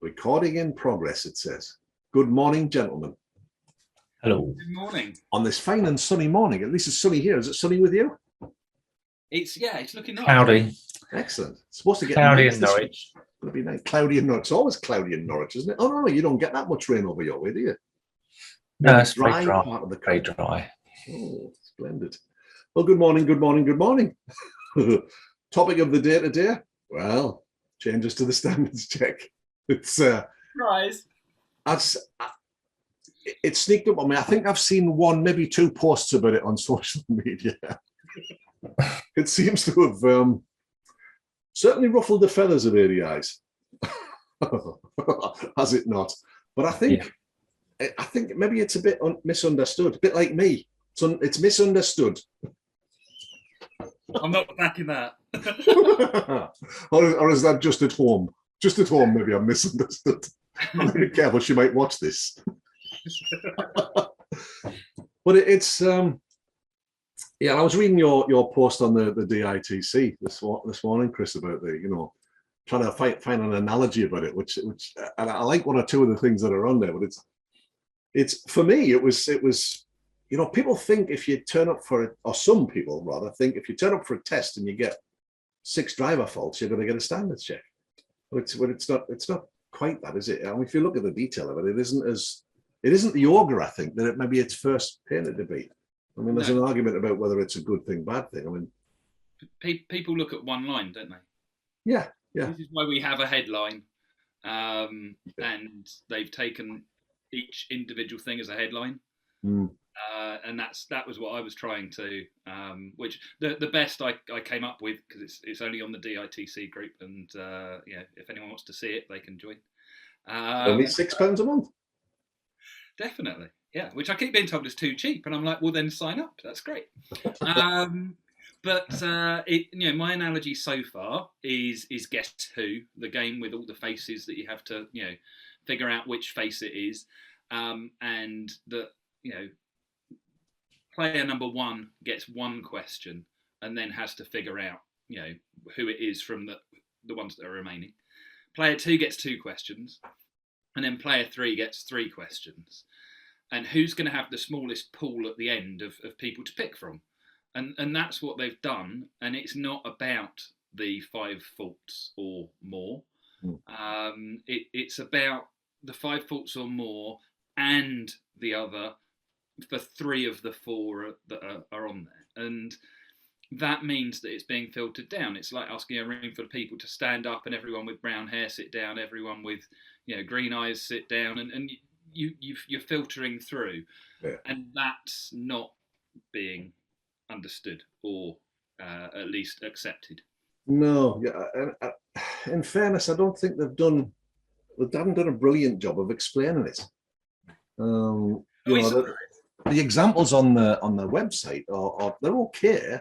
Recording in progress, it says. Good morning, gentlemen. Hello. Good morning. On this fine and sunny morning, at least it's sunny here. Is it sunny with you? It's looking nice. Cloudy. Excellent. It's supposed to get Cloudy nice in this week. Norwich. It's going to be nice. Cloudy in Norwich. It's always cloudy in Norwich, isn't it? Oh, no, you don't get that much rain over your way, do you? No, it's very dry. Part of the Very country. dry. Oh, splendid. Well, good morning, good morning, good morning. Topic of the day today. Well, changes to the standards check. It's Surprise. it sneaked up on me. I think I've seen one, maybe two posts about it on social media. It seems to have certainly ruffled the feathers of ADIs. Has it not? But I think maybe it's a bit misunderstood, a bit like me. So it's misunderstood. I'm not backing that. or is that just at home? Just at home, maybe I'm misunderstood. I'm going to be careful, she might watch this. But it's yeah, I was reading your post on the DITC this morning, Chris, about the, trying to find an analogy about it, which and I like one or two of the things that are on there, but it's for me, it was people think if you turn up for it, or some people rather think if you turn up for a test and you get 6 driver faults, you're going to get a standards check. But it's not quite that, is it? I mean, if you look at the detail of it, it isn't the ogre, I think, that maybe it's first painted to be. I mean, there's an argument about whether it's a good thing, bad thing. I mean, people look at one line, don't they? Yeah. This is why we have a headline, and they've taken each individual thing as a headline. And that was what I was trying to, which the best I came up with, because it's only on the DITC group, and if anyone wants to see it, they can join. Only £6 a month. Definitely, yeah. Which I keep being told is too cheap, and I'm like, well, then sign up. That's great. But my analogy so far is Guess Who, the game with all the faces that you have to figure out which face it is, and that player number 1 gets 1 question and then has to figure out who it is from the ones that are remaining. Player 2 gets 2 questions, and then player 3 gets 3 questions. And who's going to have the smallest pool at the end of people to pick from? And that's what they've done. And it's not about the 5 faults or more. It's about the 5 faults or more and the other for 3 of the 4 that are on there. And that means that it's being filtered down. It's like asking a room full of people to stand up and everyone with brown hair sit down, everyone with green eyes sit down, and you're filtering through. Yeah. And that's not being understood or at least accepted. No, yeah. In fairness, I don't think they haven't done a brilliant job of explaining it. The examples on the website are they're okay,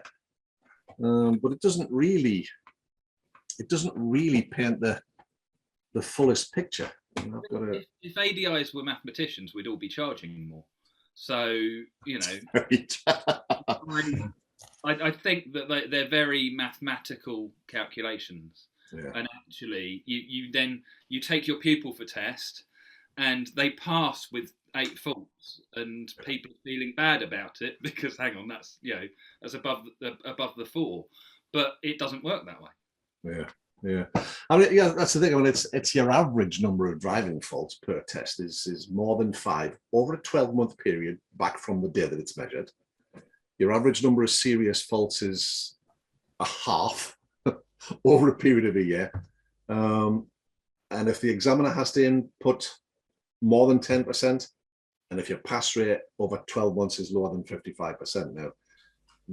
but it doesn't really paint the fullest picture. If ADIs were mathematicians, we'd all be charging more. So I think that they're very mathematical calculations, and actually you take your pupil for test, and they pass with 8 faults, and people feeling bad about it because hang on, that's above the 4, but it doesn't work that way. Yeah. I mean, that's the thing. I mean, it's your average number of driving faults per test is more than 5 over a 12-month period back from the day that it's measured. Your average number of serious faults is a half over a period of a year. And if the examiner has to input more than 10%, and if your pass rate over 12 months is lower than 55%. Now,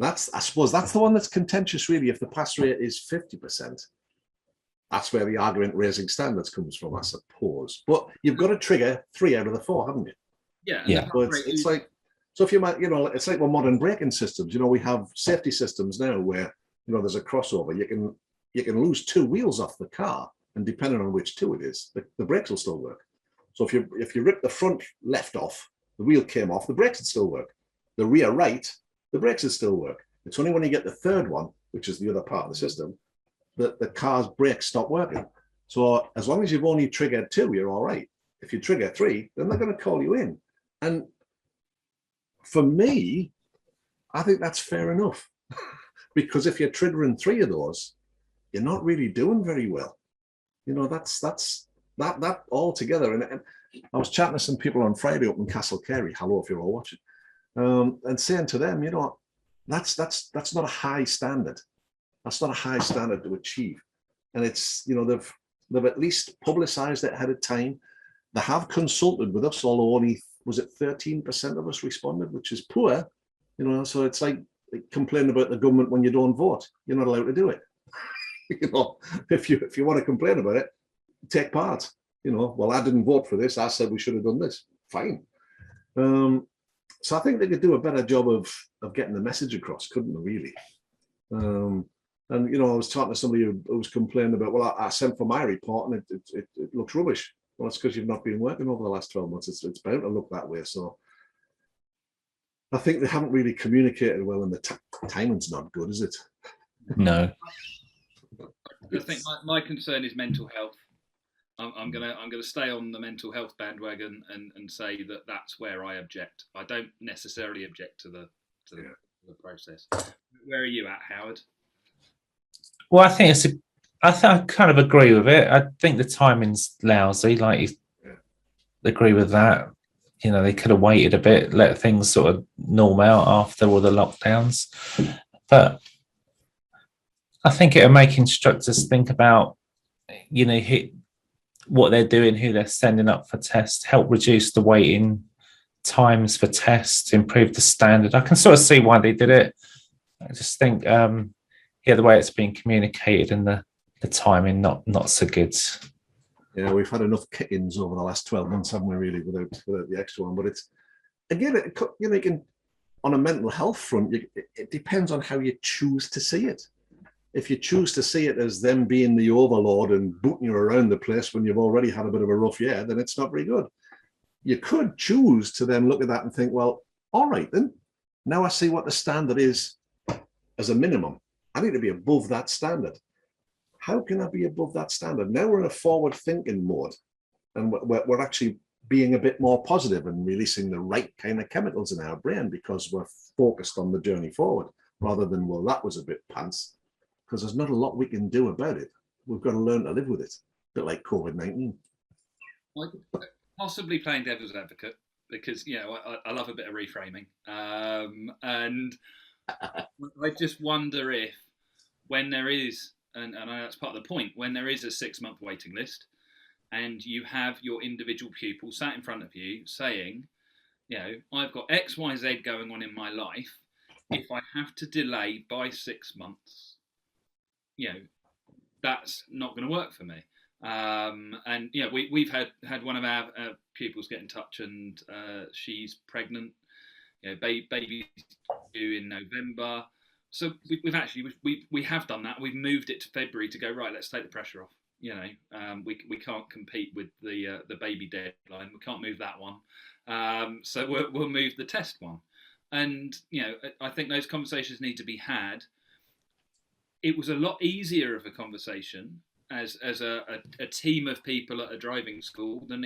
I suppose that's the one that's contentious, really. If the pass rate is 50%, that's where the argument raising standards comes from, I suppose. But you've got to trigger 3 out of the 4, haven't you? Yeah. So it's like, so if you might, it's like with modern braking systems. We have safety systems now where there's a crossover. You can lose 2 wheels off the car, and depending on which 2 it is, the brakes will still work. So if you rip the front left off, the wheel came off, the brakes would still work. The rear right, the brakes would still work. It's only when you get the 3rd one, which is the other part of the system, that the car's brakes stop working. So as long as you've only triggered 2, you're all right. If you trigger 3, then they're going to call you in. And for me, I think that's fair enough. Because if you're triggering 3 of those, you're not really doing very well. You know, that's that all together. And I was chatting to some people on Friday up in Castle Carey. Hello, if you're all watching, and saying to them, you know, that's not a high standard. That's not a high standard to achieve. And it's, you know, they've at least publicised it ahead of time. They have consulted with us, although only, was it 13% of us responded, which is poor. You know, so it's like complaining about the government when you don't vote. You're not allowed to do it. You know, if you want to complain about it, take part. You know, well, I didn't vote for this. I said we should have done this. Fine. So I think they could do a better job of getting the message across, couldn't they, really? And, you know, I was talking to somebody who was complaining about, well, I sent for my report and it looks rubbish. Well, it's because you've not been working over the last 12 months. It's bound to look that way. So I think they haven't really communicated well, and the timing's not good, is it? No. I think my concern is mental health. I'm gonna stay on the mental health bandwagon and say that that's where I object. I don't necessarily object to the process. Where are you at, Howard? Well, I think I kind of agree with it. I think the timing's lousy. Like, agree with that. You know, they could have waited a bit, let things sort of norm out after all the lockdowns. But I think it'll make instructors think about, you know, what they're doing, who they're sending up for tests, help reduce the waiting times for tests, improve the standard. I can sort of see why they did it. I just think, the way it's being communicated and the timing not so good. Yeah, we've had enough kick-ins over the last 12 months, haven't we, really, without the extra one. But it's, again, you know, you can, on a mental health front, it depends on how you choose to see it. If you choose to see it as them being the overlord and booting you around the place when you've already had a bit of a rough year, then it's not very good. You could choose to then look at that and think, well, all right, then, now I see what the standard is as a minimum. I need to be above that standard. How can I be above that standard? Now we're in a forward-thinking mode, and we're actually being a bit more positive and releasing the right kind of chemicals in our brain because we're focused on the journey forward rather than, well, that was a bit pants, because there's not a lot we can do about it. We've got to learn to live with it, a bit like COVID-19. Possibly playing devil's advocate, because, you know, I love a bit of reframing. And I just wonder if, when there is, and I know that's part of the point, when there is a 6-month waiting list and you have your individual pupil sat in front of you saying, you know, I've got X, Y, Z going on in my life. If I have to delay by 6 months, you know, that's not going to work for me. And, you know, we've had one of our pupils get in touch, and she's pregnant. You know, baby's due in November. So we've actually we have done that. We've moved it to February to go, right, let's take the pressure off. You know, we can't compete with the baby deadline. We can't move that one. So we'll move the test one. And, you know, I think those conversations need to be had. It was a lot easier of a conversation as a team of people at a driving school than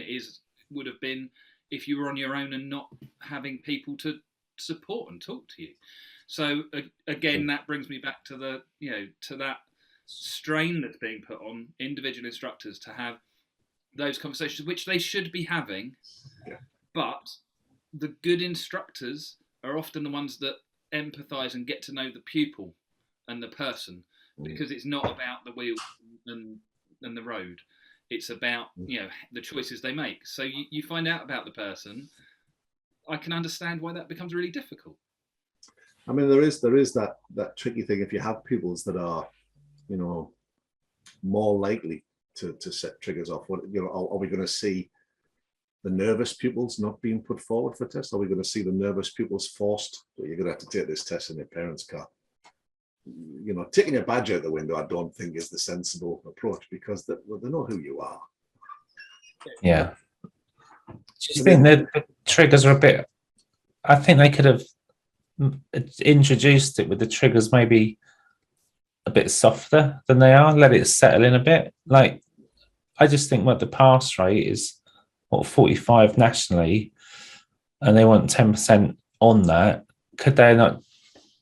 would have been if you were on your own and not having people to support and talk to you. So again, that brings me back to to that strain that's being put on individual instructors to have those conversations, which they should be having. Yeah. But the good instructors are often the ones that empathise and get to know the pupil and the person, because it's not about the wheel and the road. It's about, you know, the choices they make. So you find out about the person. I can understand why that becomes really difficult. I mean, there is that tricky thing. If you have pupils that are, you know, more likely to set triggers off, what, you know, are we going to see the nervous pupils not being put forward for tests? Are we going to see the nervous pupils forced? Well, you're going to have to take this test in your parents' car. You know, taking your badge out the window, I don't think is the sensible approach, because they know who you are. Yeah. Do you think that the triggers are a bit? I think they could have introduced it with the triggers maybe a bit softer than they are. Let it settle in a bit. Like, I just think what the pass rate is, 45 nationally, and they want 10% on that. Could they not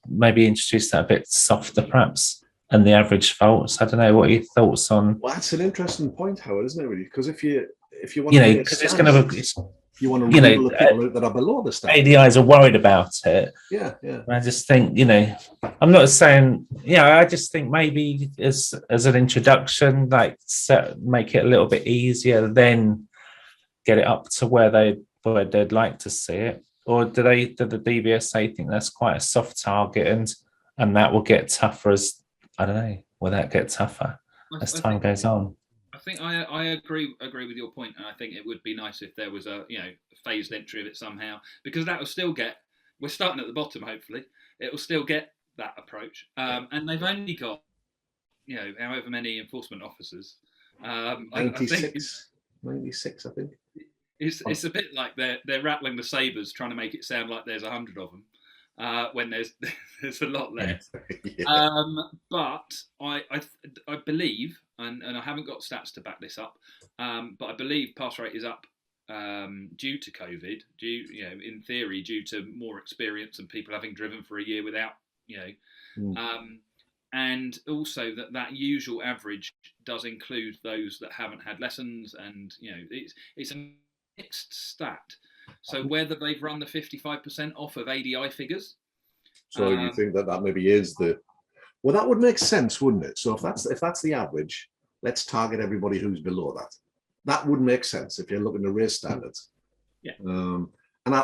maybe introduce that a bit softer, perhaps, and the average faults? I don't know. What are your thoughts on? Well, that's an interesting point, Howard, isn't it? Really, because if you want to, Because it's going to, you want to rule the people out that are below the standard. ADIs are worried about it. Yeah. I just think, I'm not saying, I just think maybe as an introduction, make it a little bit easier, then get it up to where they'd like to see it. Or do the DVSA think that's quite a soft target, and that will get tougher as, I don't know, will that get tougher as time goes on? I think I agree with your point, and I think it would be nice if there was a phased entry of it somehow, because that will still get. We're starting at the bottom. Hopefully, it will still get that approach, and they've only got however many enforcement officers. 96, I think. It's a bit like they're rattling the sabres, trying to make it sound like there's 100 of them, when there's a lot less. Yeah. But I believe, and I haven't got stats to back this up, but I believe pass rate is up due to COVID, in theory, due to more experience and people having driven for a year without, and also that usual average does include those that haven't had lessons, and it's a mixed stat. So whether they've run the 55% off of ADI figures. So you think that maybe is well, that would make sense, wouldn't it? So if that's the average, let's target everybody who's below that. That would make sense if you're looking to raise standards. Yeah. And I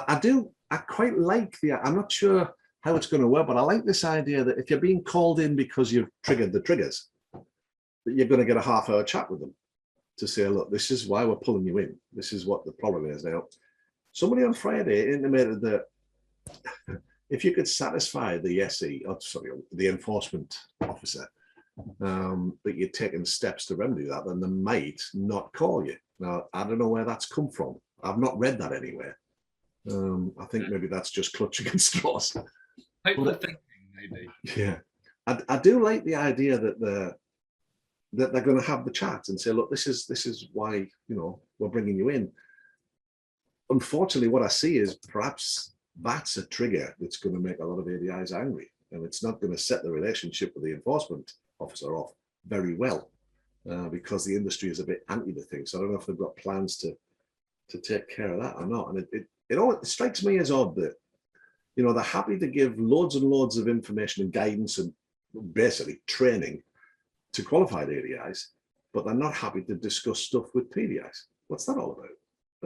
quite like I'm not sure how it's going to work, but I like this idea that if you're being called in because you've triggered the triggers, that you're going to get a half-hour chat with them to say, look, this is why we're pulling you in. This is what the problem is. Now, somebody on Friday intimated that if you could satisfy the the enforcement officer, that you're taking steps to remedy that, then they might not call you. Now, I don't know where that's come from. I've not read that anywhere. I think maybe that's just clutching at straws. Hopeful thinking, maybe. Yeah, I do like the idea that they're going to have the chat and say, look, this is why we're bringing you in. Unfortunately, what I see is perhaps that's a trigger that's going to make a lot of ADIs angry, and it's not going to set the relationship with the enforcement officer off very well, because the industry is a bit anti the thing. So I don't know if they've got plans to take care of that or not. And it strikes me as odd that they're happy to give loads and loads of information and guidance and basically training to qualified ADIs, but they're not happy to discuss stuff with PDIs. What's that all about?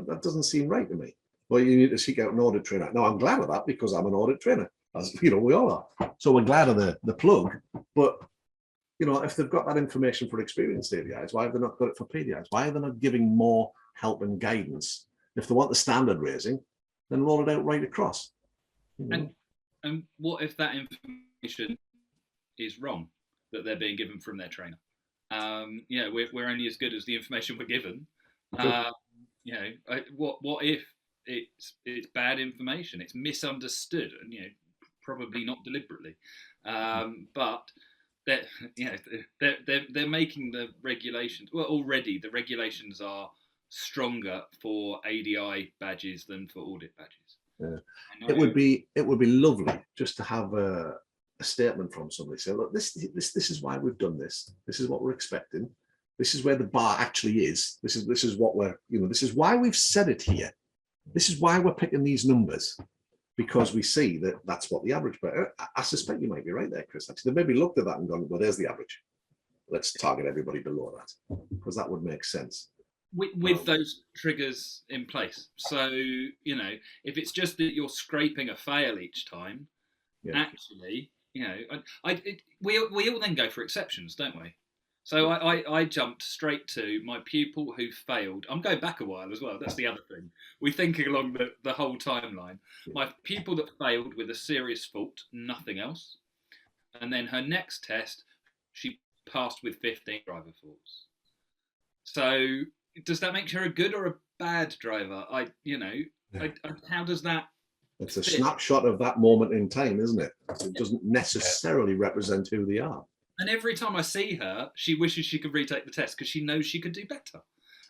That doesn't seem right to me. Well, you need to seek out an audit trainer. No, I'm glad of that, because I'm an audit trainer, as we all are. So we're glad of the plug. But if they've got that information for experienced ADIs, why have they not got it for PDIs? Why are they not giving more help and guidance? If they want the standard raising, then roll it out right across. And what if that information is wrong, that they're being given from their trainer? We're only as good as the information we're given. What if it's bad information? It's misunderstood, and probably not deliberately, but they're making the regulations. Well, already the regulations are stronger for ADI badges than for audit badges. Yeah. It would be lovely just to have a statement from somebody saying, look, this is why we've done this. This is what we're expecting. This is where the bar actually is. This is what we're, this is why we've said it here. This is why we're picking these numbers, because we see that that's what the average. But I suspect you might be right there, Chris. Actually, they maybe looked at that and gone, well, there's the average. Let's target everybody below that, because that would make sense. With those triggers in place. So, if it's just that you're scraping a fail each time, actually, we all then go for exceptions, don't we? So I jumped straight to my pupil who failed. I'm going back a while as well. That's the other thing. We're thinking along the whole timeline. My pupil that failed with a serious fault, nothing else. And then her next test, she passed with 15 driver faults. So does that make her a good or a bad driver? How does that? It's a snapshot of that moment in time, isn't it? It doesn't necessarily represent who they are. And every time I see her, she wishes she could retake the test because she knows she could do better.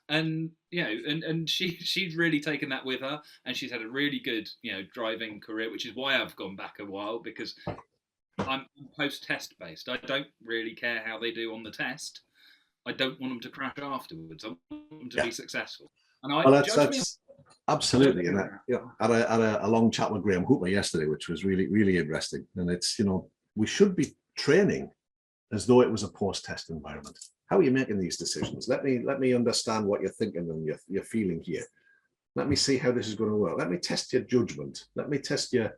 And and she's really taken that with her, and she's had a really good driving career, which is why I've gone back a while, because I'm post-test based. I don't really care how they do on the test. I don't want them to crash afterwards. I want them to be successful. And well, that's absolutely. And I had a long chat with Graham Hooper yesterday, which was really, really interesting. And it's, we should be training as though it was a post-test environment. How are you making these decisions? Let me understand what you're thinking and you're feeling here. Let me see how this is going to work. Let me test your judgment. Let me test your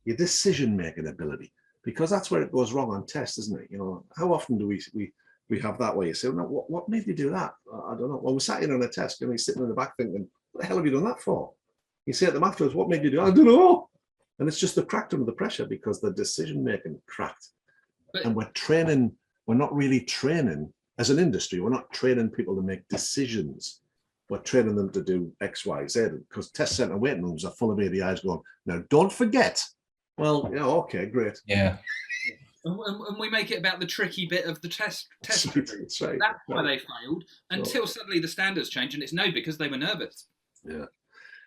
decision-making ability, because that's where it goes wrong on tests, isn't it? How often do we have that way? You say, no, what made you do that? I don't know. Well, we sat in on a test, and he's sitting in the back thinking, what the hell have you done that for? You say at them afterwards, what made you do it? I don't know. And it's just the cracked under the pressure because the decision-making cracked. And we're not really training as an industry. We're not training people to make decisions. We're training them to do X, Y, Z, because test center waiting rooms are full of ADIs going, now don't forget. Well, okay, great. Yeah. And we make it about the tricky bit of the test. That's right. That's why they failed, until suddenly the standards change, and it's because they were nervous. Yeah.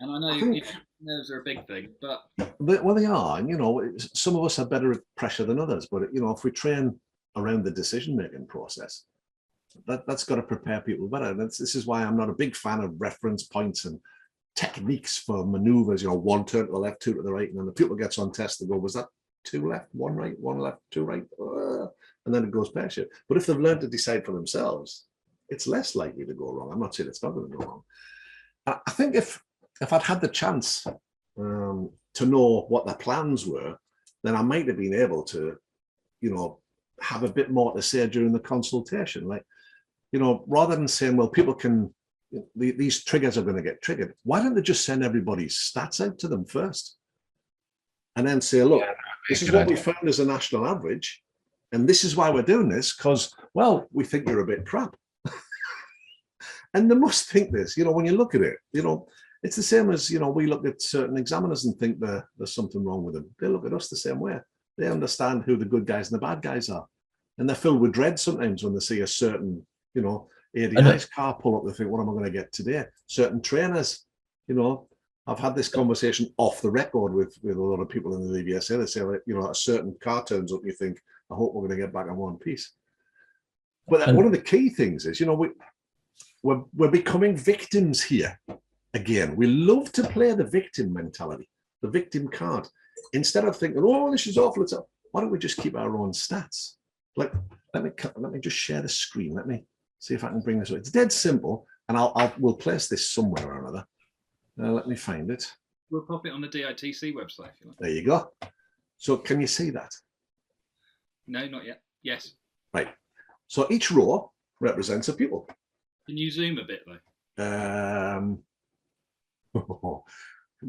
And I know nerves are a big thing, but well, they are. And some of us are better at pressure than others. But if we train around the decision-making process, that's got to prepare people better. And this is why I'm not a big fan of reference points and techniques for maneuvers. 1 turn to the left, 2 to the right, and then the pupil gets on test. They go, was that 2 left, 1 right, 1 left, 2 right, and then it goes pear-shaped. But if they've learned to decide for themselves, it's less likely to go wrong. I'm not saying it's not going to go wrong. I think if I'd had the chance to know what their plans were, then I might have been able to, have a bit more to say during the consultation. Like, rather than saying, well, people can, these triggers are going to get triggered. Why don't they just send everybody's stats out to them first? And then say, look, this is what we found as a national average. And this is why we're doing this, because, well, we think you're a bit crap. And they must think this, when you look at it, it's the same as, we look at certain examiners and think there's something wrong with them. They look at us the same way. They understand who the good guys and the bad guys are. And they're filled with dread sometimes when they see a certain, ADI's car pull up. They think, what am I going to get today? Certain trainers, I've had this conversation off the record with a lot of people in the DVSA. They say, a certain car turns up, you think, I hope we're going to get back in one piece. But one of the key things is, we're becoming victims here. Again, we love to play the victim mentality, the victim card, instead of thinking, oh, this is awful. Why don't we just keep our own stats? Like, let me just share the screen. Let me see if I can bring this up. It's dead simple, and we'll place this somewhere or another. Let me find it. We'll pop it on the DITC website if you like. There you go. So can you see that? No, not yet. Yes. Right. So each row represents a pupil. Can you zoom a bit though?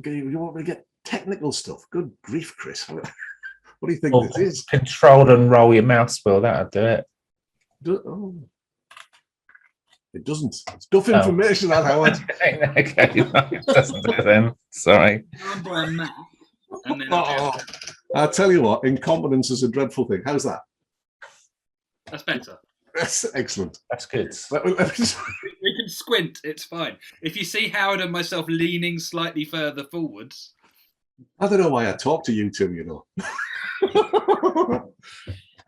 You want me to get technical stuff? Good grief, Chris. What do you think this is? Control and roll your mouse wheel. That'll do it. It doesn't. It's duff information, that Howard. Okay, it doesn't do it then. Sorry. By a map, and then I'll tell you what, incompetence is a dreadful thing. How's that? That's better. That's excellent. That's good. We can squint, it's fine. If you see Howard and myself leaning slightly further forwards. I don't know why I talk to you two,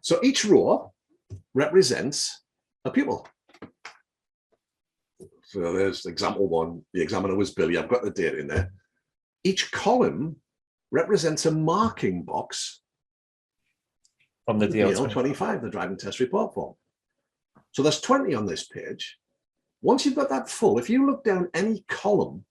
So each row represents a pupil. So there's example 1. The examiner was Billy. I've got the data in there. Each column represents a marking box on the DL 25, the driving test report form. So there's 20 on this page. Once you've got that full, if you look down any column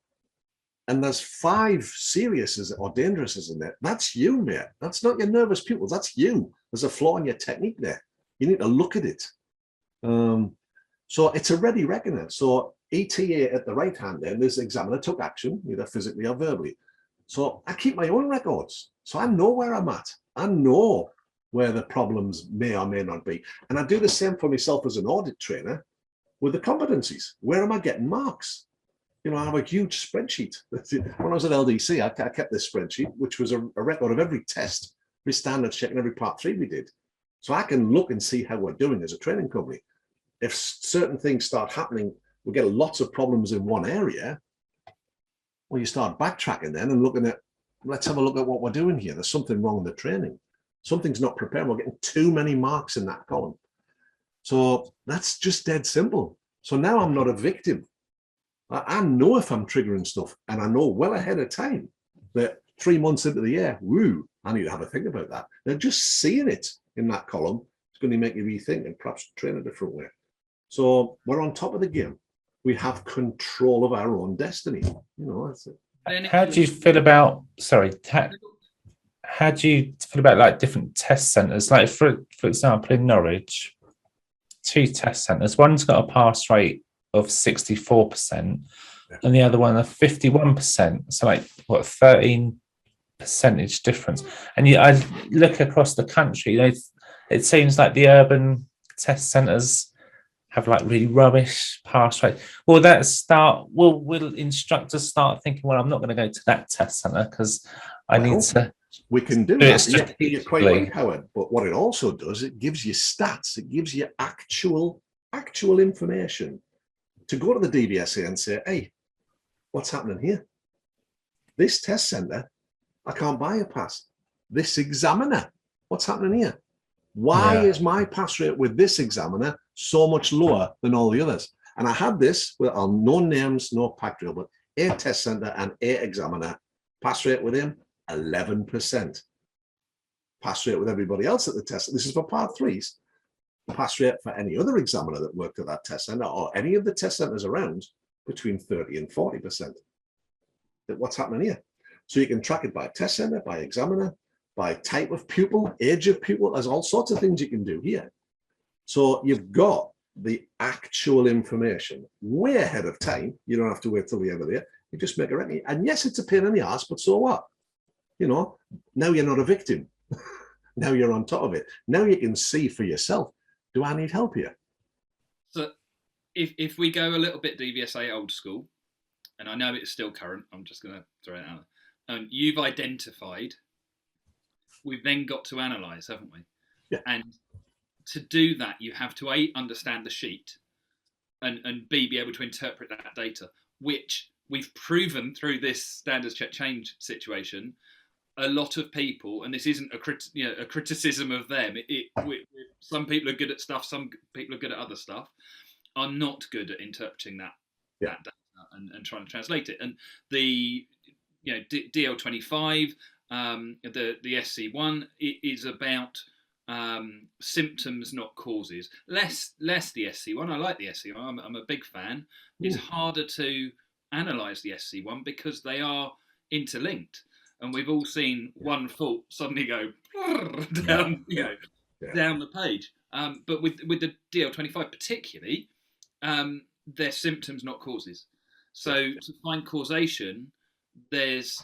and there's 5 seriouses or dangerouses in there, that's you, mate. That's not your nervous pupils. That's you. There's a flaw in your technique there. You need to look at it. So it's already recognized. So ETA at the right hand end, this examiner took action, either physically or verbally. So I keep my own records. So I know where I'm at. I know where the problems may or may not be. And I do the same for myself as an audit trainer with the competencies. Where am I getting marks? I have a huge spreadsheet. When I was at LDC, I kept this spreadsheet, which was a record of every test, every standards check, and every part 3 we did. So I can look and see how we're doing as a training company. If certain things start happening we get lots of problems in one area, well, you start backtracking then and looking at, let's have a look at what we're doing here. There's something wrong with the training. Something's not prepared. We're getting too many marks in that column. So that's just dead simple. So now I'm not a victim. I know if I'm triggering stuff, and I know well ahead of time that 3 months into the year, woo, I need to have a think about that. Now, just seeing it in that column is going to make you rethink and perhaps train a different way. So we're on top of the game. We have control of our own destiny. You know, that's it. How do you feel about, sorry, how do you feel about like different test centres? Like for example, in Norwich, 2 test centres. One's got a pass rate of 64% and the other one of 51%. So like what, 13 percentage difference. And I look across the country, it seems like the urban test centres have like really rubbish pass rate. Will instructors start thinking, well, I'm not going to go to that test centre because I need to. We can do that. You're quite right, Howard. But what it also does, it gives you stats. It gives you actual information to go to the DVSA and say, hey, what's happening here? This test centre, I can't buy a pass. This examiner, what's happening here? Why is my pass rate with this examiner so much lower than all the others? And I had this with no names, no pack drill, but A test centre and A examiner, pass rate with him, 11%. Pass rate with everybody else at the test. This is for part 3s. Pass rate for any other examiner that worked at that test centre or any of the test centres around, between 30 and 40%. What's happening here? So you can track it by test centre, by examiner, by type of pupil, age of pupil. There's all sorts of things you can do here. So you've got the actual information way ahead of time. You don't have to wait till the end of the year. You just make a reckoning. And yes, it's a pain in the ass, but so what? You know, now you're not a victim. Now you're on top of it. Now you can see for yourself, do I need help here? So if we go a little bit DVSA old school, and I know it's still current, I'm just going to throw it out there. You've identified, we've then got to analyse, haven't we? Yeah. And to do that, you have to A, understand the sheet, and B, be able to interpret that data, which we've proven through this standards check change situation. A lot of people, and this isn't a criticism of them, some people are good at stuff, some people are good at other stuff, are not good at interpreting that data and trying to translate it. And the DL25, the SC1 is about symptoms, not causes. Less the SC1. I like the SC1. I'm a big fan. It's harder to analyse the SC1 because they are interlinked, and we've all seen one fault suddenly go down, down the page. But with the DL25 particularly, they're symptoms, not causes. So to find causation, there's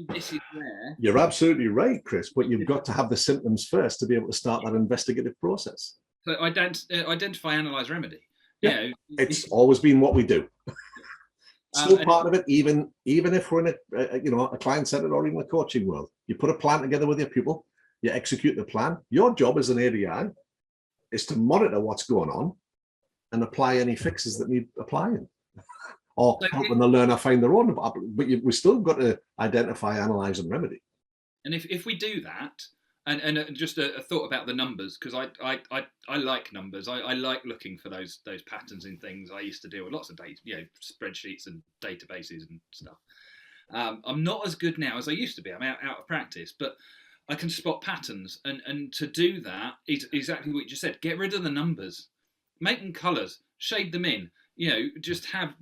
this is where you're absolutely right, Chris. But you've got to have the symptoms first to be able to start that investigative process. So identify, analyse, remedy. Yeah, it's always been what we do. Still part of it, even if we're in a client-centered or even a coaching world. You put a plan together with your pupil, you execute the plan. Your job as an ADI is to monitor what's going on and apply any fixes that need applying, or helping the learner find their own. But we still got to identify, analyze, and remedy. And if we do that, and just a thought about the numbers, because I like numbers. I like looking for those patterns in things. I used to deal with lots of data, spreadsheets and databases and stuff. I'm not as good now as I used to be. I'm out of practice, but I can spot patterns. And to do that is exactly what you just said. Get rid of the numbers, make them colours, shade them in. Just have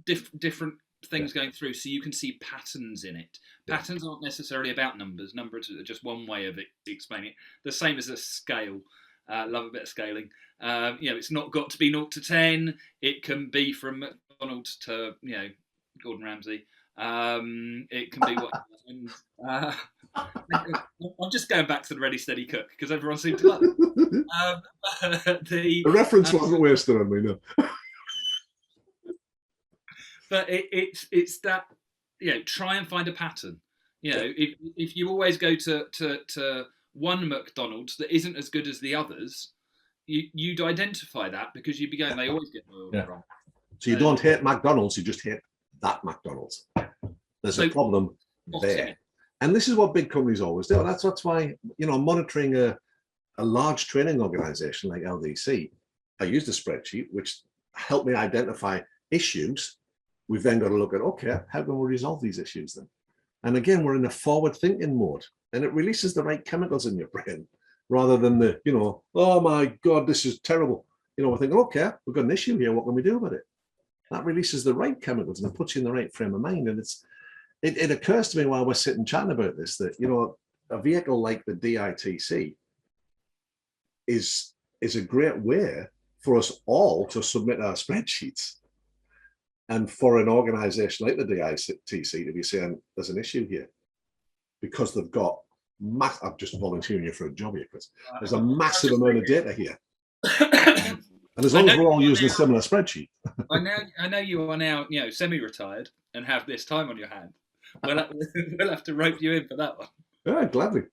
different things going through so you can see patterns in it. Patterns aren't necessarily about numbers. Numbers are just one way of explaining it. The same as a scale. Love a bit of scaling. It's not got to be 0 to 10. It can be from McDonald's to Gordon Ramsay. It can be what. I'm just going back to the Ready Steady Cook because everyone seemed to like it. The reference wasn't wasted on me, no. But it's that try and find a pattern. If you always go to one McDonald's that isn't as good as the others, you'd identify that because you'd be going, they always get my order Yeah. wrong. So you don't hate McDonald's, you just hate that McDonald's. There's a problem there. And this is what big companies always do. That's why, monitoring a large training organization like LDC, I used a spreadsheet which helped me identify issues. We've then got to look at, okay, how can we resolve these issues then? And again, we're in a forward thinking mode, and it releases the right chemicals in your brain rather than the, oh my God, this is terrible. We're thinking, okay, we've got an issue here. What can we do about it? That releases the right chemicals and it puts you in the right frame of mind. And it occurs to me while we're sitting chatting about this that, a vehicle like the DITC is a great way for us all to submit our spreadsheets. And for an organization like the DITC to be saying there's an issue here because they've got I'm just volunteering you for a job here, Chris. There's a massive amount of data here. And as long as we're all using a similar spreadsheet. I know you are now, semi-retired and have this time on your hand. We'll have to rope you in for that one. Yeah, gladly.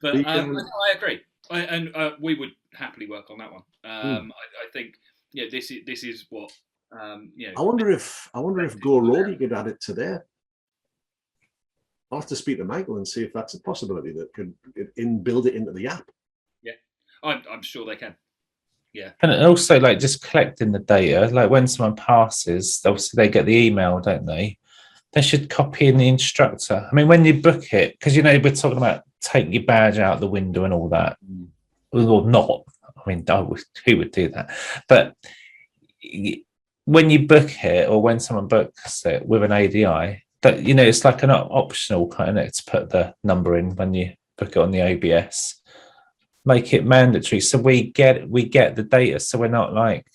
But I agree, and we would happily work on that one. I think, this is what. I wonder if Go Roadie could add it to there. I'll have to speak to Michael and see if that's a possibility that could build it into the app. Yeah, I'm sure they can. Yeah, and also like just collecting the data. Like when someone passes, obviously they get the email, don't they? They should copy in the instructor. I mean, when you book it, because we're talking about take your badge out the window and all that, or not. I mean, who would do that? But when you book it, or when someone books it with an ADI, that it's like an optional kind of to put the number in when you book it on the OBS. Make it mandatory so we get the data, so we're not like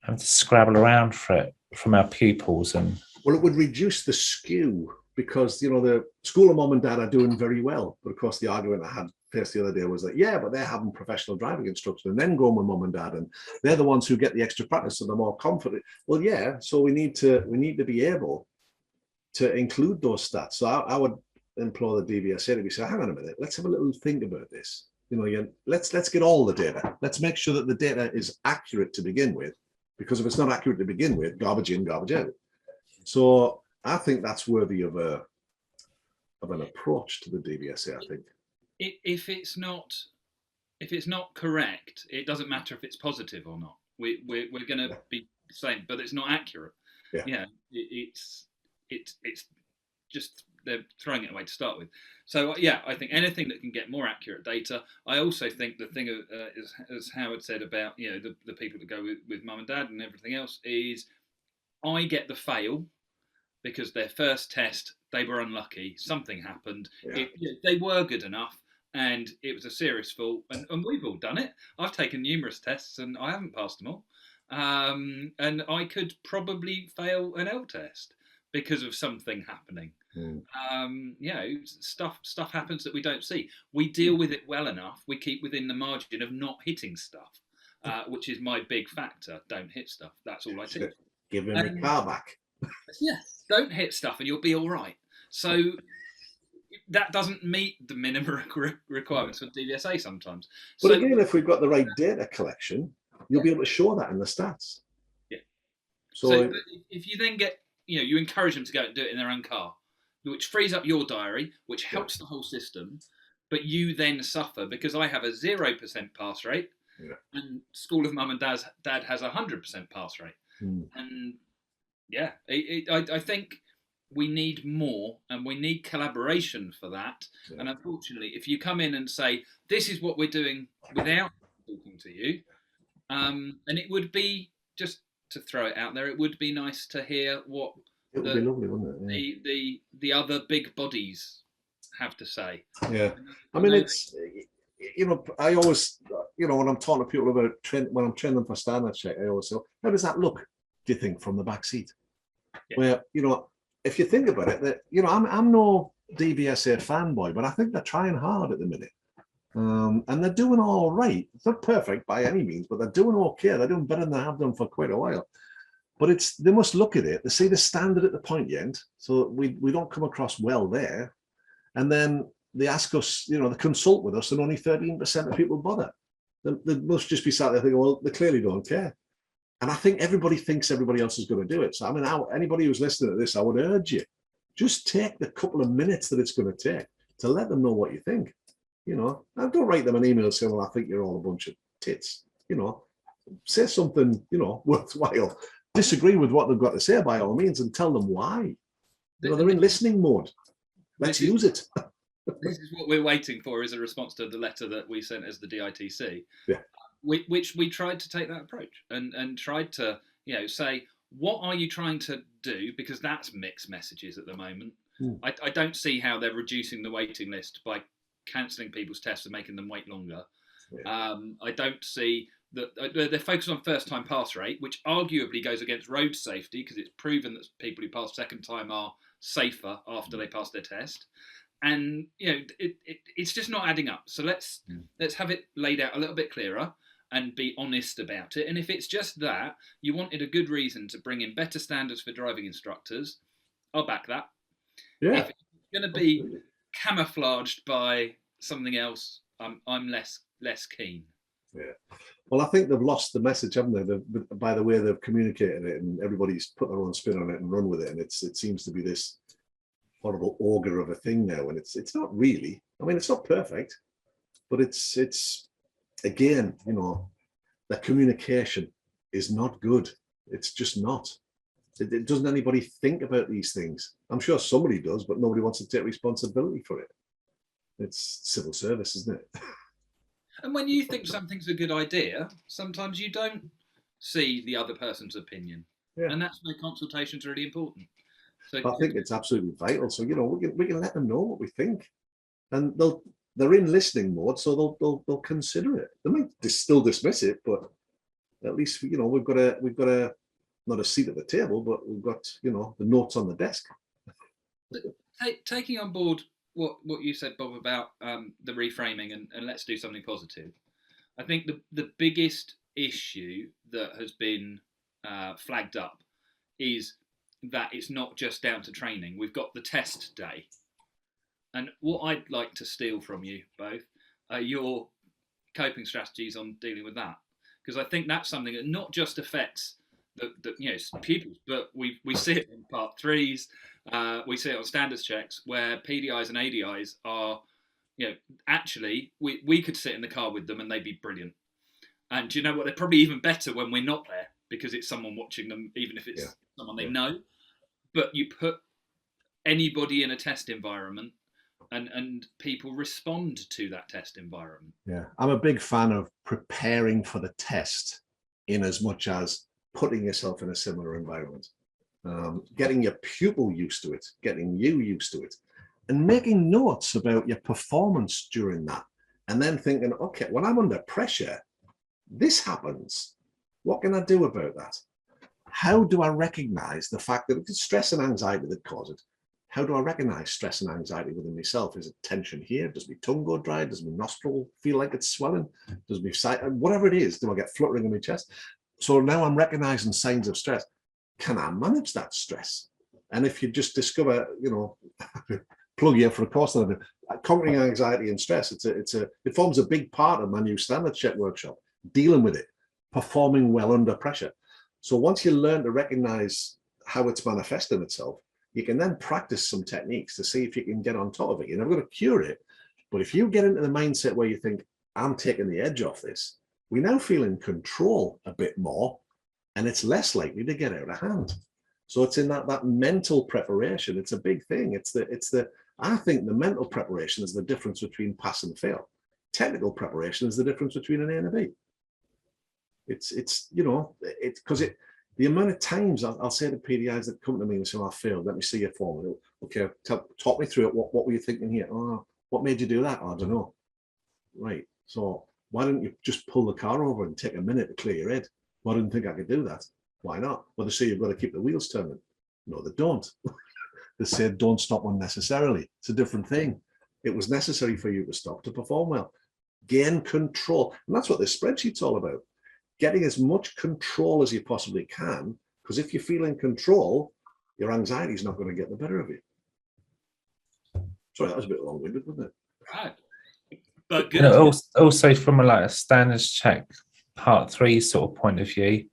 having to scrabble around for it from our pupils. And well, it would reduce the skew because the school of mom and dad are doing very well, but of course the argument I had faced the other day was that but they're having professional driving instruction and then going with mom and dad, and they're the ones who get the extra practice, so they're more confident. Well, so we need to be able to include those stats. So I would implore the DVSA to be saying, hang on a minute, let's have a little think about this. Let's get all the data. Let's make sure that the data is accurate to begin with, because if it's not accurate to begin with, garbage in, garbage out. So I think that's worthy of an approach to the DVSA. I think if it's not correct, it doesn't matter if it's positive or not. We're going to be saying, but it's not accurate. Yeah, it's just they're throwing it away to start with. So I think anything that can get more accurate data. I also think the thing is, as Howard said about the people that go with mum and dad and everything else, is I get the fail because their first test they were unlucky, something happened. They were good enough and it was a serious fault, and we've all done it. I've taken numerous tests and I haven't passed them all, and I could probably fail an L test because of something happening. Stuff happens that we don't see. We deal with it well enough. We keep within the margin of not hitting stuff, which is my big factor. Don't hit stuff. That's all I do. Give him the car back. Don't hit stuff and you'll be all right. So that doesn't meet the minimum requirements for DVSA sometimes. But again, if we've got the right data collection, you'll be able to show that in the stats. Yeah. So if you then get, you encourage them to go and do it in their own car, which frees up your diary, which helps the whole system, but you then suffer because I have a 0% pass rate, and School of Mum and Dad has 100% pass rate. And I think we need more, and we need collaboration for that. And unfortunately, if you come in and say, this is what we're doing without talking to you, and it would be, just to throw it out there, it would be nice to hear what it would be lovely, wouldn't it? The other big bodies have to say. Yeah, I mean, it's I always when I'm talking to people about when I'm training them for standard check, I always say, how does that look? Do you think from the back seat? Where if you think about it, that I'm no DVSA fanboy, but I think they're trying hard at the minute, and they're doing all right. It's not perfect by any means, but they're doing okay. They're doing better than they have done for quite a while. But they must look at it. They see the standard at the pointy end, so we don't come across well there. And then they ask us, they consult with us, and only 13% of people bother. They must just be sat there thinking, well, they clearly don't care. And I think everybody thinks everybody else is going to do it. So, I mean, anybody who's listening to this, I would urge you, just take the couple of minutes that it's going to take to let them know what you think. You know, and don't write them an email saying, well, I think you're all a bunch of tits. You know, say something, you know, worthwhile. Disagree with what they've got to say by all means and tell them why. You know, they're in listening mode. Let's use it. This is what we're waiting for, is a response to the letter that we sent as the DITC. Yeah. Which we tried to take that approach and tried to, you know, say, what are you trying to do? Because that's mixed messages at the moment. I don't see how they're reducing the waiting list by cancelling people's tests and making them wait longer. Yeah. I don't see that they're focused on first-time pass rate, which arguably goes against road safety because it's proven that people who pass second time are safer after they pass their test. And you know, it's just not adding up. So let's have it laid out a little bit clearer and be honest about it. And if it's just that you wanted a good reason to bring in better standards for driving instructors, I'll back that. Yeah. If it's going to be camouflaged by something else, I'm less keen. Yeah. Well, I think they've lost the message, haven't they? By the way they've communicated it, and everybody's put their own spin on it and run with it. And it seems to be this horrible ogre of a thing now, and it's not really. I mean, it's not perfect, but it's again, you know, the communication is not good. It's just not. It doesn't anybody think about these things. I'm sure somebody does, but nobody wants to take responsibility for it. It's civil service, isn't it? And when you think something's a good idea, sometimes you don't see the other person's opinion, and that's why consultation's really important. So I think it's absolutely vital. So, you know, we can let them know what we think, and they're in listening mode, so they'll consider it. They might still dismiss it, but at least, you know, we've got a not a seat at the table, but we've got, you know, the notes on the desk. Taking on board what you said, Bob, about the reframing and let's do something positive. I think the biggest issue that has been flagged up is that it's not just down to training. We've got the test day. And what I'd like to steal from you both are your coping strategies on dealing with that. Because I think that's something that not just affects the you know, pupils, but we see it in part threes, we see it on standards checks where PDIs and ADIs are, you know, actually we could sit in the car with them and they'd be brilliant. And do you know what? They're probably even better when we're not there because it's someone watching them, even if it's someone they know. But you put anybody in a test environment and people respond to that test environment. Yeah, I'm a big fan of preparing for the test in as much as putting yourself in a similar environment, getting your pupil used to it, getting you used to it, and making notes about your performance during that. And then thinking, okay, when I'm under pressure, this happens. What can I do about that? How do I recognize the fact that it's stress and anxiety that cause it? How do I recognize stress and anxiety within myself? Is it tension here? Does my tongue go dry? Does my nostril feel like it's swelling? Does my sight, whatever it is, do I get fluttering in my chest? So now I'm recognizing signs of stress. Can I manage that stress? And if you just discover, you know, plug here for a course that I do, conquering anxiety and stress, it forms a big part of my new standards check workshop, dealing with it, performing well under pressure. So once you learn to recognize how it's manifesting itself, you can then practice some techniques to see if you can get on top of it. You're never going to cure it, but if you get into the mindset where you think, I'm taking the edge off this, we now feel in control a bit more, and it's less likely to get out of hand. So it's in that mental preparation. It's a big thing. I think the mental preparation is the difference between pass and fail. Technical preparation is the difference between an A and a B. It's you know, because the amount of times I'll say to PDIs that come to me and say, I failed, let me see your form. Okay, talk me through it. What were you thinking here? Oh, what made you do that? Oh, I don't know. Right. So why don't you just pull the car over and take a minute to clear your head? Well, I didn't think I could do that. Why not? Well, they say you've got to keep the wheels turning. No, they don't. They say don't stop unnecessarily. It's a different thing. It was necessary for you to stop to perform well. Gain control. And that's what this spreadsheet's all about. Getting as much control as you possibly can, because if you feel in control, your anxiety is not going to get the better of you. Sorry, that was a bit long-winded, wasn't it? Right. But And good. also from a standards check part 3 sort of point of view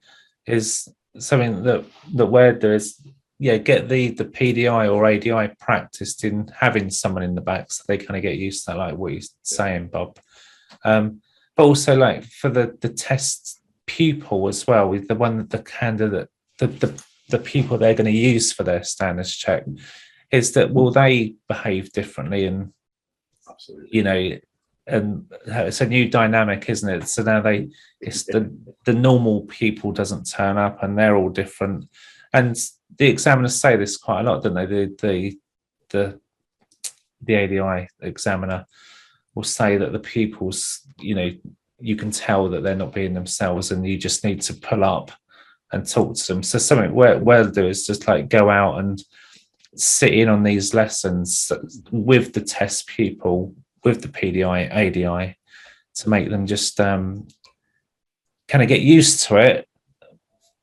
is something that we're doing is get the PDI or ADI practiced in having someone in the back so they kind of get used to that, like what you're saying, Bob. But also like for the test pupil as well, with the one that the candidate, the pupil they're going to use for their standards check, is that will they behave differently? And Absolutely. And it's a new dynamic, isn't it? So now it's the normal people doesn't turn up and they're all different. And the examiners say this quite a lot, don't they? The ADI examiner will say that the pupils, you can tell that they're not being themselves and you just need to pull up and talk to them. So something we'll do is just like go out and sit in on these lessons with the test pupil, with the PDI, ADI, to make them just kind of get used to it.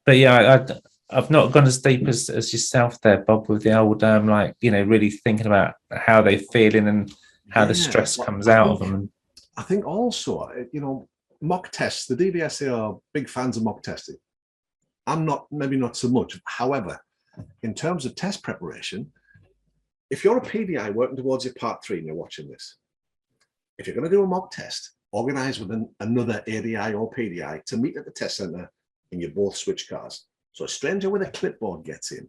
But I've not gone as deep as yourself there, Bob, with the old really thinking about how they're feeling and how the stress comes out of them. I think also, mock tests, the DVSA are big fans of mock testing. I'm not, maybe not so much. However, in terms of test preparation, if you're a PDI working towards your part 3 and you're watching this, if you're going to do a mock test, organise with another ADI or PDI to meet at the test centre and you both switch cars. So a stranger with a clipboard gets in.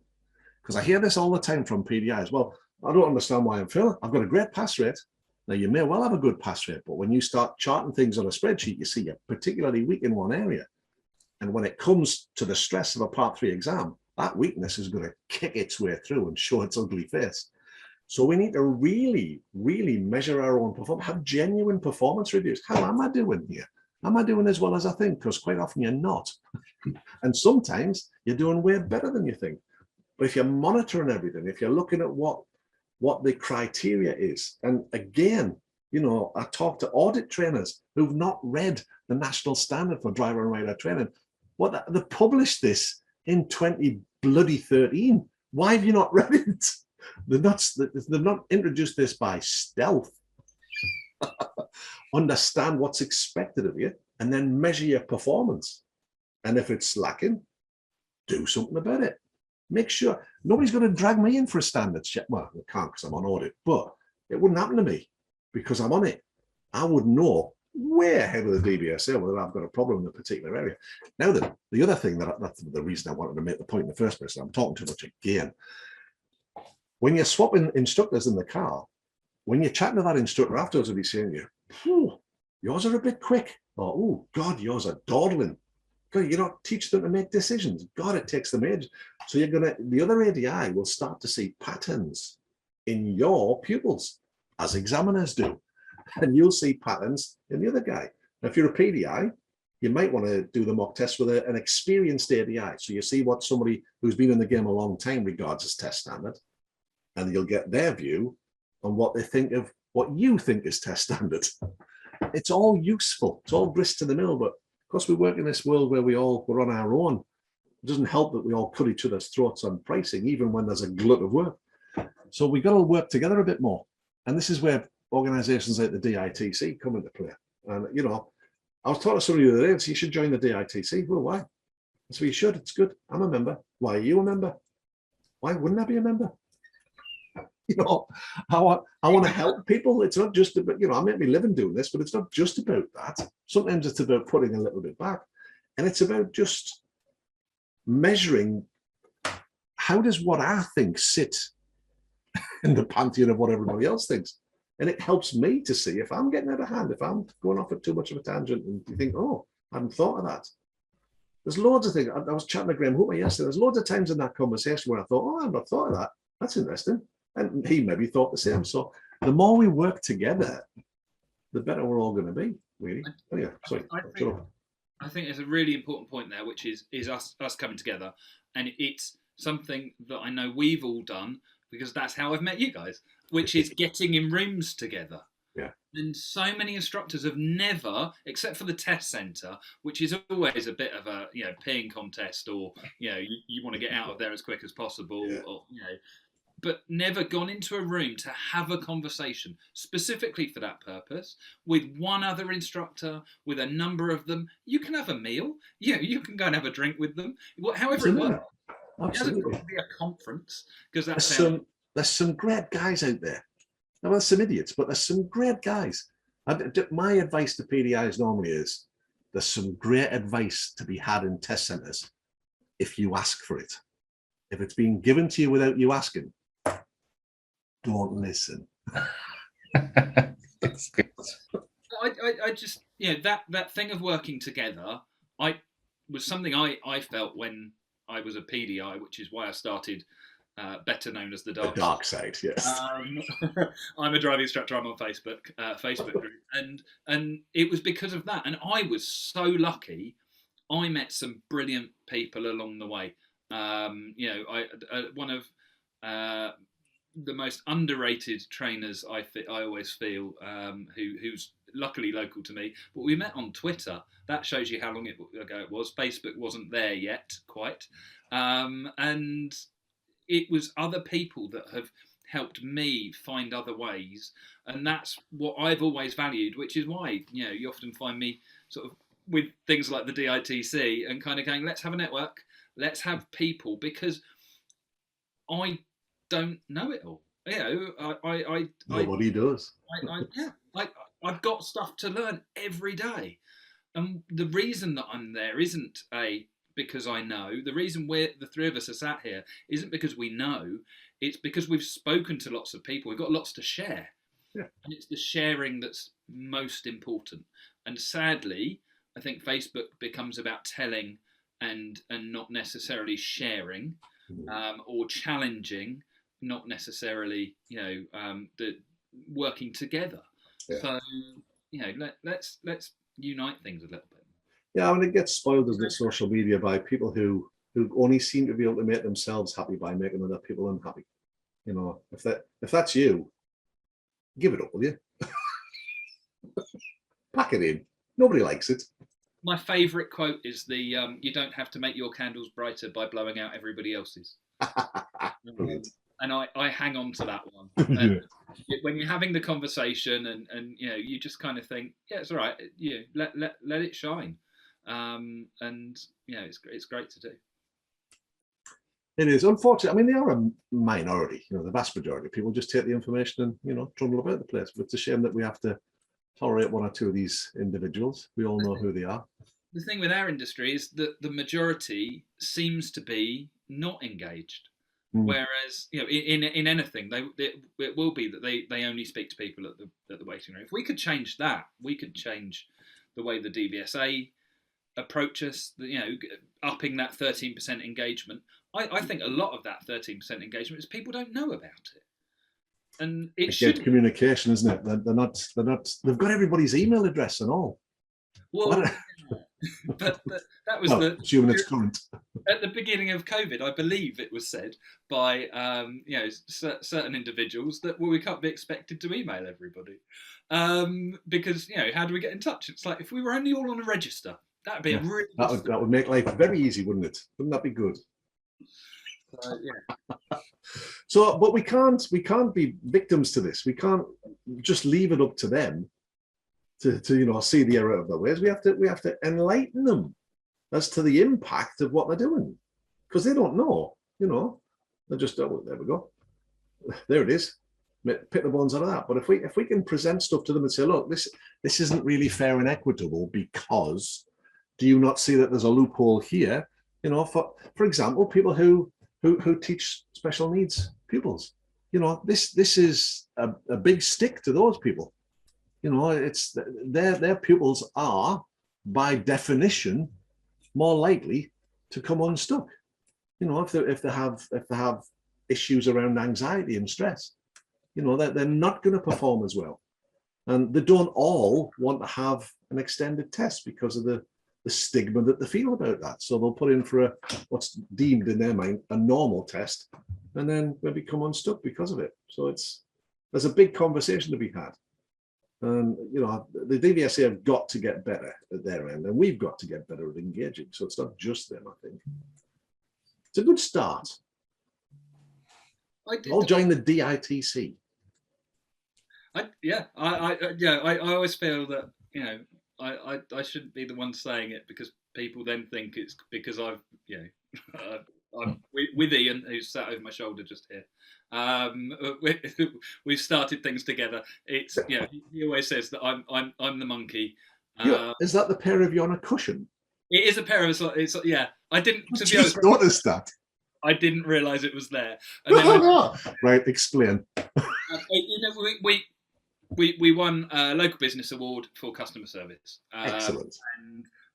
Because I hear this all the time from PDIs. Well, I don't understand why I'm failing. I've got a great pass rate. Now, you may well have a good pass rate, but when you start charting things on a spreadsheet, you see you're particularly weak in one area. And when it comes to the stress of a part 3 exam, that weakness is going to kick its way through and show its ugly face. So we need to really, really measure our own performance, have genuine performance reviews. How am I doing here? Am I doing as well as I think? Because quite often you're not. And sometimes you're doing way better than you think. But if you're monitoring everything, if you're looking at what the criteria is, and again, I talk to audit trainers who've not read the national standard for driver and rider training. They published this in 2013. Why have you not read it? They've not introduced this by stealth. Understand what's expected of you and then measure your performance. And if it's lacking, do something about it. Make sure nobody's going to drag me in for a standards check. Well, they can't because I'm on audit, but it wouldn't happen to me because I'm on it. I would know way ahead of the DVSA whether I've got a problem in a particular area. Now, the other thing that's the reason I wanted to make the point in the first place, I'm talking too much again. When you're swapping instructors in the car, when you're chatting to that instructor afterwards, will be saying you, yours are a bit quick. Or, oh, God, yours are dawdling. God, you don't teach them to make decisions. God, it takes them age. So the other ADI will start to see patterns in your pupils, as examiners do. And you'll see patterns in the other guy. Now, if you're a PDI, you might want to do the mock test with an experienced ADI. So you see what somebody who's been in the game a long time regards as test standard. And you'll get their view on what they think of what you think is test standard. It's all useful. It's all grist to the mill. But of course, we work in this world where we're on our own. It doesn't help that we all cut each other's throats on pricing, even when there's a glut of work. So we've got to work together a bit more. And this is where organizations like the DITC come into play. And, I was talking to somebody the other day and said, you should join the DITC. Well, why? So you should. It's good. I'm a member. Why are you a member? Why wouldn't I be a member? I want to help people. It's not just about, I make my living doing this, but it's not just about that. Sometimes it's about putting a little bit back. And it's about just measuring how does what I think sit in the pantheon of what everybody else thinks. And it helps me to see if I'm getting out of hand, if I'm going off at too much of a tangent and you think, oh, I hadn't thought of that. There's loads of things. I was chatting to Graham Hooper yesterday. There's loads of times in that conversation where I thought, oh, I've not thought of that. That's interesting. And he maybe thought the same. So the more we work together, the better we're all going to be, really. Anyway, sorry. I think there's a really important point there, which is us coming together. And it's something that I know we've all done because that's how I've met you guys, which is getting in rooms together. Yeah. And so many instructors have never, except for the test centre, which is always a bit of a peeing contest, or you want to get out of there as quick as possible, or but never gone into a room to have a conversation specifically for that purpose with one other instructor, with a number of them. You can have a meal. You can go and have a drink with them. However it works. It hasn't got to be a conference, because that's there's some great guys out there. Now, there's some idiots, but there's some great guys. My advice to PDIs normally is there's some great advice to be had in test centres if you ask for it. If it's being given to you without you asking, don't listen. That's good. I just, that thing of working together, was something I felt when I was a PDI, which is why I started better known as the Dark Side. Yes. I'm a driving instructor. I'm on Facebook group, and it was because of that. And I was so lucky. I met some brilliant people along the way. One of the most underrated trainers I always feel, who's luckily local to me, but we met on Twitter. That shows you how long ago it was. Facebook wasn't there yet quite, and it was other people that have helped me find other ways, and that's what I've always valued, which is why you often find me sort of with things like the DITC and kind of going, let's have a network, let's have people, because I don't know it all. Nobody does. I've got stuff to learn every day, and the reason that I'm there isn't because I know. The reason the three of us are sat here isn't because we know. It's because we've spoken to lots of people. We've got lots to share, and it's the sharing that's most important. And sadly, I think Facebook becomes about telling and not necessarily sharing, or challenging, not necessarily the working together. So let's unite things a little bit. Yeah, I mean, it gets spoiled, doesn't it, social media, by people who only seem to be able to make themselves happy by making other people unhappy. If that's you, give it up, will you? Pack it in. Nobody likes it. My favourite quote is the you don't have to make your candles brighter by blowing out everybody else's. And I hang on to that one. When you're having the conversation and you just kind of think, yeah, it's all right, let it shine. And it's great to do. It is. Unfortunately, I mean, they are a minority. The vast majority of people just take the information and trundle about the place. But it's a shame that we have to tolerate one or two of these individuals. We all know who they are. The thing with our industry is that the majority seems to be not engaged. Whereas, in anything, it will be that they only speak to people at the waiting room. If we could change that, we could change the way the DVSA approach us. Upping that 13% engagement. I think a lot of that 13% engagement is people don't know about it, and it should communication, isn't it? They're not. They've got everybody's email address and all. Well, but that was assuming it's current. At the beginning of COVID, I believe it was said by certain individuals that we can't be expected to email everybody, because how do we get in touch? It's like if we were only all on a register, that'd be really that would make life very easy, wouldn't it? Wouldn't that be good? So, but we can't be victims to this. We can't just leave it up to them to see the error of their ways. We have to enlighten them as to the impact of what they're doing, because they don't know. They're just, oh, there we go, there it is, pick the bones out of that. But if we can present stuff to them and say, look, this isn't really fair and equitable, because do you not see that there's a loophole here? For example, people who teach special needs pupils. This is a big stick to those people. It's their pupils are by definition more likely to come unstuck. If they have issues around anxiety and stress, they're not going to perform as well. And they don't all want to have an extended test because of the stigma that they feel about that. So they'll put in for what's deemed in their mind a normal test, and then maybe come unstuck because of it. So there's a big conversation to be had. And the DVSA have got to get better at their end, and we've got to get better at engaging. So it's not just them, I think. It's a good start. I did. I'll join the DITC. I always feel that I shouldn't be the one saying it, because people then think it's because I've I'm with Ian, who's sat over my shoulder just here. We've started things together. It's he always says that I'm the monkey. Is that the pair of you on a cushion? It is a pair of. It's I didn't. To be honest, noticed that. I didn't realise it was there. And then right, explain. We won a local business award for customer service. Excellent.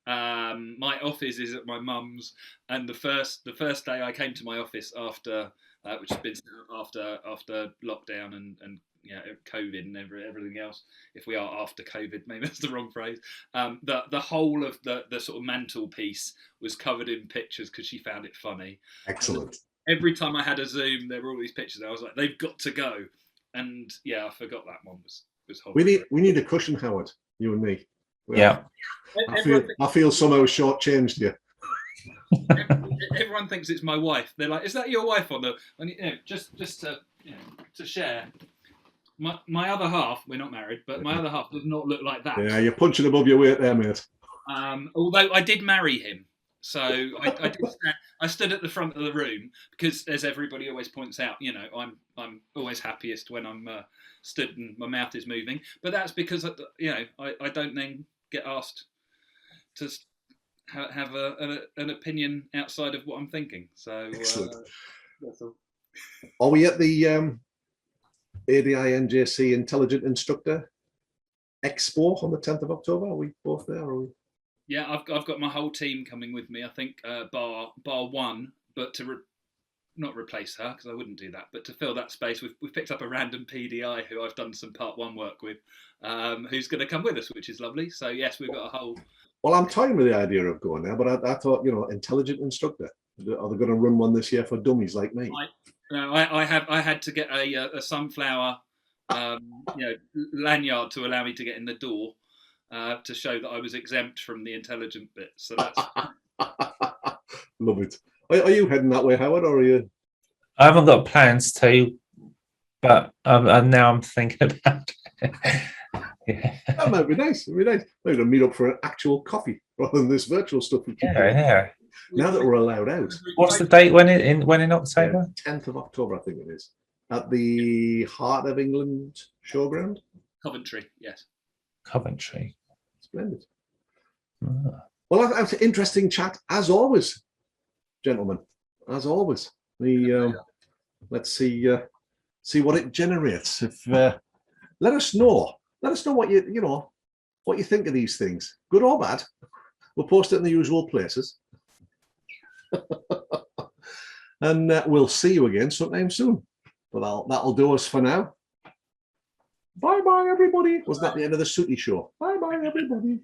And my office is at my mum's, and the first day I came to my office after which has been after lockdown and COVID and everything else. If we are after COVID, maybe that's the wrong phrase. The whole of the sort of mantelpiece was covered in pictures because she found it funny. Excellent. And every time I had a Zoom, there were all these pictures. I was like, they've got to go. And I forgot that one was horrible. We need a cushion, Howard. You and me. Yeah. I feel somehow shortchanged you. Everyone thinks it's my wife. They're like, "Is that your wife on the?" And just to share. My other half, we're not married, but my other half does not look like that. Yeah, you're punching above your weight there, mate. Although I did marry him, so I stood at the front of the room because, as everybody always points out, I'm always happiest when I'm stood and my mouth is moving. But that's because I don't then get asked to have an opinion outside of what I'm thinking. So excellent. That's all. Are we at the ADI NJC Intelligent Instructor Expo on the 10th of October? Are we both there? Or are we... Yeah, I've got my whole team coming with me. I think bar one, but to not replace her, because I wouldn't do that, but to fill that space, we've picked up a random PDI who I've done some part one work with, who's going to come with us, which is lovely. So yes, we've got a whole. Well, I'm toying with the idea of going there, but I thought, intelligent instructor. Are they going to run one this year for dummies like me? I had to get a sunflower, lanyard to allow me to get in the door, to show that I was exempt from the intelligent bit. So that's love it. Are you heading that way, Howard, or are you? I haven't got plans to, but now I'm thinking about it. Yeah. That might be nice. It'd be nice. Maybe to meet up for an actual coffee rather than this virtual stuff. Yeah. Now that we're allowed out. What's the date when in October? 10th of October, I think it is. At the Heart of England Showground. Coventry, yes. Coventry. Splendid. Ah. Well, that's an interesting chat, as always, gentlemen. As always. Let's see what it generates. If let us know what you think of these things, good or bad. We'll post it in the usual places. And we'll see you again sometime soon. But that'll do us for now. Bye bye, everybody. Was that the end of the Sooty Show? Bye bye, everybody.